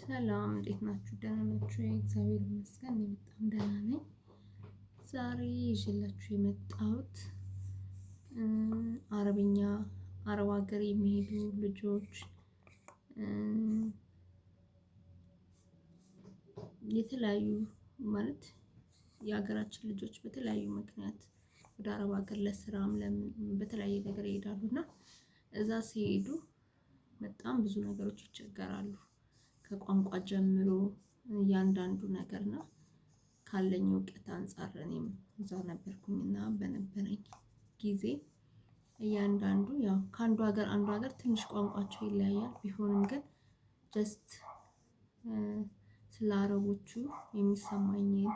ሰላም እንዴት ናችሁ? ደህና ናችሁ? እግዚአብሔር ይመስገን እኔ በጣም ደህና ነኝ። ዛሬ ይዤላችሁ የመጣሁት አረብኛ አረብ ሀገር የሚሄዱ ልጆች የተለያዩ ማለት የሀገራችን ልጆች በተለያዩ ምክንያት ወደ አረብ ሀገር ለስራም በተለያየ ነገር ይሄዳሉና እዛ ሲሄዱ በጣም ብዙ ነገሮች ይቸገራሉ። ከቋንቋ ጀምሮ እያንዳንዱ ነገር ነው። ካለኝ እውቀት አንፃር እኔም እዛው ነበርኩኝና በነበረኝ ጊዜ እያንዳንዱ ያው ከአንዱ ሀገር አንዱ ሀገር ትንሽ ቋንቋቸው ይለያያል። ቢሆንም ግን ጀስት ስለ አረቦቹ የሚሰማኝን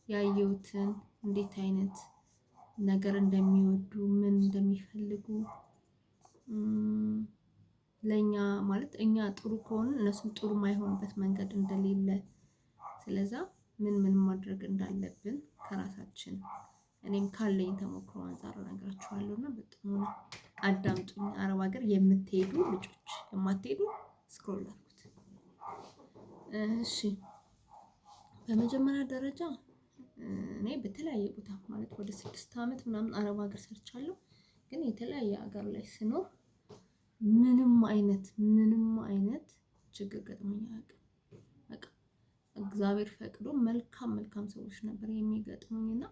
ያየሁትን እንዴት አይነት ነገር እንደሚወዱ ምን እንደሚፈልጉ ለኛ ማለት እኛ ጥሩ ከሆነ እነሱም ጥሩ የማይሆንበት መንገድ እንደሌለ ስለዛ ምን ማድረግ እንዳለብን ከራሳችን እኔም ካለኝ ተሞክሮ አንፃር እነግራችኋለሁና በጣም አዳምጡኝ። አረብ ሀገር የምትሄዱ ልጆች የማትሄዱ ስክሮል አድርጉት። እሺ በመጀመሪያ ደረጃ እኔ በተለያየ ቦታ ማለት ወደ 6 አመት ምናምን አረብ ሀገር ሰርቻለሁ። ግን የተለያየ ሀገር ላይ ስኖር ምንም አይነት ችግር ገጥሞኝ አያውቅም። በቃ እግዚአብሔር ፈቅዶ መልካም ሰዎች ነበር የሚገጥሙኝና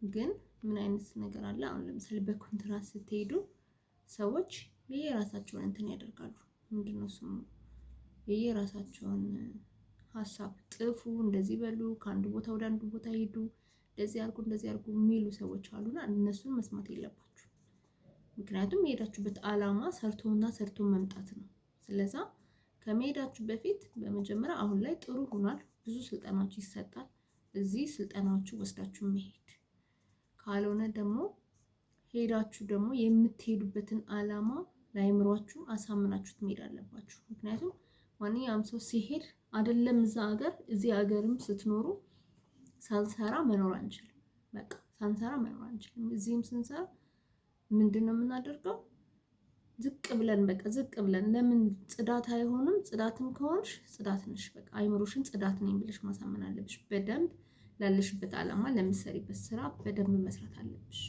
ግን ምን አይነት ነገር አለ? አሁን ለምሳሌ በኮንትራት ስትሄዱ ሰዎች የየራሳቸውን እንትን ያደርጋሉ። ምንድነው ስሙ? የየራሳቸውን ሀሳብ ጥፉ፣ እንደዚህ በሉ፣ ከአንድ ቦታ ወደ አንዱ ቦታ ሄዱ፣ እንደዚህ አድርጉ የሚሉ ሰዎች አሉና እነሱን መስማት የለባችሁም። ምክንያቱም የሄዳችሁበት አላማ ሰርቶ መምጣት ነው። ስለዛ ከመሄዳችሁ በፊት በመጀመሪያ አሁን ላይ ጥሩ ሆኗል፣ ብዙ ስልጠናዎች ይሰጣል። እዚህ ስልጠናዎቹ ወስዳችሁ መሄድ ካልሆነ ደግሞ ሄዳችሁ ደግሞ የምትሄዱበትን አላማ ለአይምሯችሁ አሳምናችሁት መሄድ አለባችሁ። ምክንያቱም ማንኛውም ሰው ሲሄድ አይደለም እዛ ሀገር እዚህ ሀገርም ስትኖሩ ሳንሰራ መኖር አንችልም። በቃ ሳንሰራ መኖር አንችልም። እዚህም ስንሰራ ምንድነው የምናደርገው? ዝቅ ብለን ለምን ጽዳት አይሆንም? ጽዳትም ከሆንሽ ጽዳት ነሽ። በቃ አይምሮሽን ጽዳት ነኝ ብለሽ ማሳመን አለብሽ። በደንብ ላለሽበት አላማ ለምትሰሪበት ስራ በደንብ መስራት አለብሽ።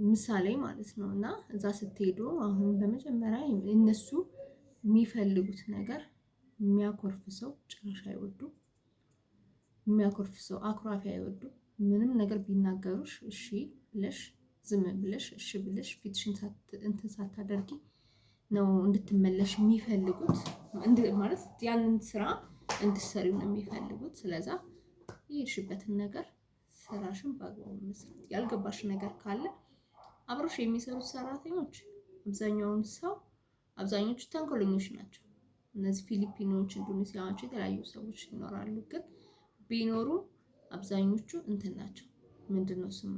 ምሳሌ ማለት ነው። እና እዛ ስትሄዱ አሁን በመጀመሪያ እነሱ የሚፈልጉት ነገር የሚያኮርፍ ሰው ጭራሽ አይወዱም። የሚያኮርፍ ሰው አኩራፊ አይወዱም። ምንም ነገር ቢናገሩሽ እሺ ብለሽ ዝም ብለሽ እሺ ብለሽ ፊትሽን እንትን ሳታደርጊ ነው እንድትመለሽ የሚፈልጉት። ማለት ያንን ስራ እንድትሰሪው ነው የሚፈልጉት። ስለዛ የሄድሽበትን ነገር ስራሽን በአግባቡ መስራት። ያልገባሽ ነገር ካለ አብሮሽ የሚሰሩት ሰራተኞች አብዛኞቹ ተንኮለኞች ናቸው። እነዚህ ፊሊፒኖች፣ ኢንዶኔሲያዎች የተለያዩ ሰዎች ይኖራሉ። ግን ቢኖሩ አብዛኞቹ እንትን ናቸው። ምንድነው ስሙ?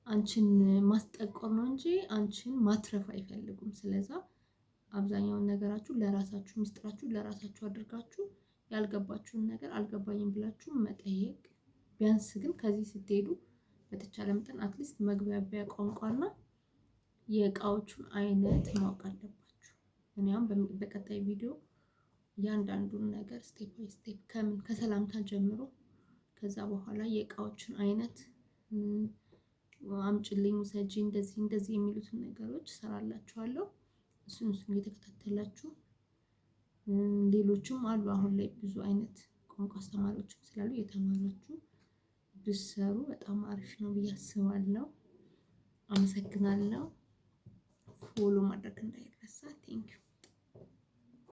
አንቺን ማስጠቆር ነው እንጂ አንቺን ማትረፍ አይፈልጉም። ስለዛ አብዛኛውን ነገራችሁ ለራሳችሁ ሚስጥራችሁ ለራሳችሁ አድርጋችሁ ያልገባችሁን ነገር አልገባኝም ብላችሁ መጠየቅ። ቢያንስ ግን ከዚህ ስትሄዱ በተቻለ መጠን አትሊስት መግባቢያ ቋንቋና የእቃዎቹን አይነት ማወቅ አለባችሁ። እኔ አሁን በቀጣይ ቪዲዮ እያንዳንዱን ነገር ስቴፕ ባይ ስቴፕ ከሰላምታ ጀምሮ ከዛ በኋላ የእቃዎችን አይነት አምጪልኝ፣ ውሰጂ፣ እንደዚህ የሚሉትን ነገሮች እሰራላችኋለሁ። እሱን እየተከታተላችሁ ሌሎችም አሉ። አሁን ላይ ብዙ አይነት ቋንቋ አስተማሪዎችም ስላሉ የተማራችሁ ብትሰሩ በጣም አሪፍ ነው ብዬ አስባለሁ። አመሰግናለሁ። ፎሎ ማድረግ እንዳይረሳ። ቴንኪው